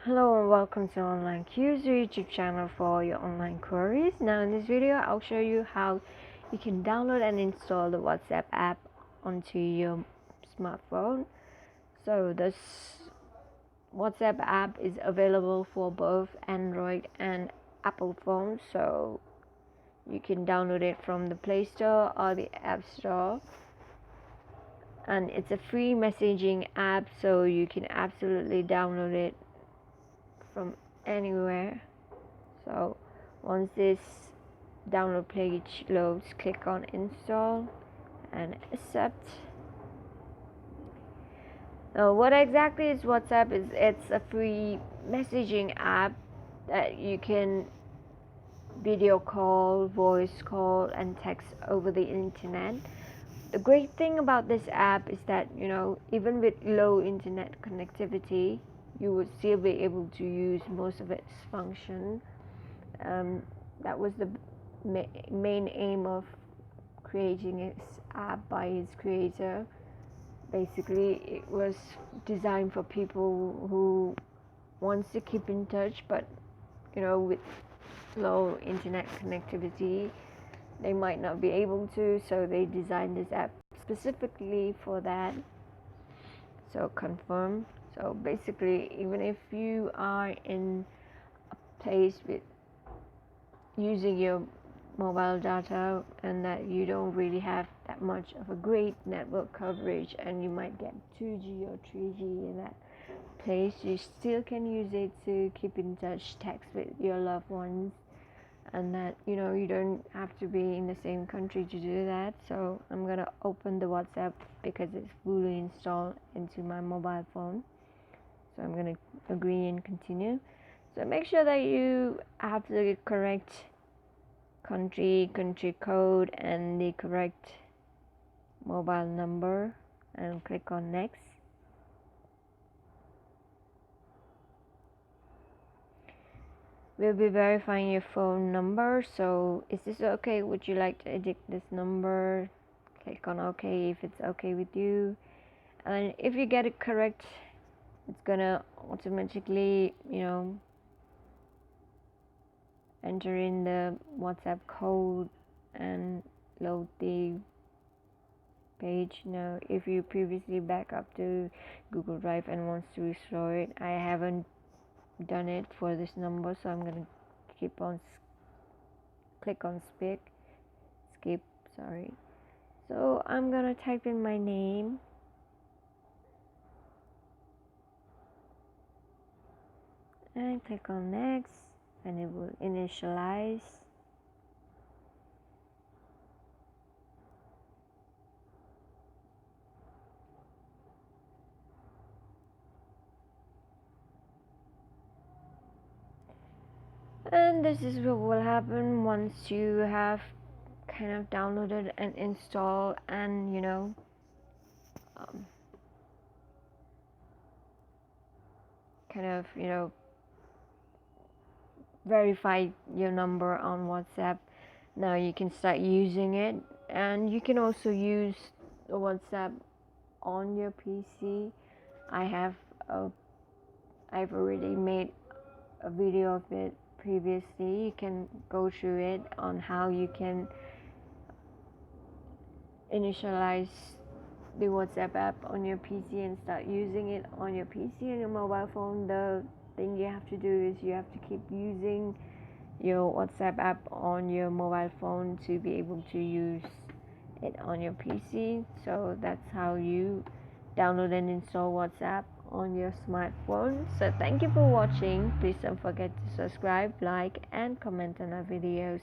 Hello and welcome to Online Q's YouTube channel for your online queries. Now in this video I'll show you how you can download and install the WhatsApp app onto your smartphone. So this WhatsApp app is available for both Android and Apple phones, so you can download it from the Play Store or the App Store. And it's a free messaging app, so you can absolutely download it from anywhere. So once this download page loads, click on install and accept. Now what exactly is WhatsApp? It's a free messaging app that you can video call, voice call and text over the internet. The great thing about this app is that, even with low internet connectivity, you would still be able to use most of its function. That was the main aim of creating its app by its creator. Basically, it was designed for people who wants to keep in touch, but with low internet connectivity, they might not be able to, so they designed this app specifically for that. So confirm. So basically, even if you are in a place with using your mobile data and that you don't really have that much of a great network coverage and you might get 2G or 3G in that place, you still can use it to keep in touch, text with your loved ones, and that you don't have to be in the same country to do that. So I'm gonna open the WhatsApp because it's fully installed into my mobile phone. So I'm gonna agree and continue. So make sure that you have the correct country code and the correct mobile number and click on next. We'll be verifying your phone number. So is this okay? Would you like to edit this number? Click on OK if it's okay with you. And if you get it correct, it's gonna automatically enter in the WhatsApp code and load the page. Now if you previously back up to Google Drive and wants to restore it, I haven't done it for this number, so I'm gonna click on skip, sorry. So I'm gonna type in my name and click on next, and it will initialize. And this is what will happen once you have kind of downloaded and installed and verify your number on WhatsApp. Now you can start using it, and you can also use the WhatsApp on your PC. I've already made a video of it previously. You can go through it on how you can initialize the WhatsApp app on your PC and start using it on your PC and your mobile phone. The thing you have to do is you have to keep using your WhatsApp app on your mobile phone to be able to use it on your PC. So that's how you download and install WhatsApp on your smartphone. So thank you for watching. Please don't forget to subscribe, like and comment on our videos.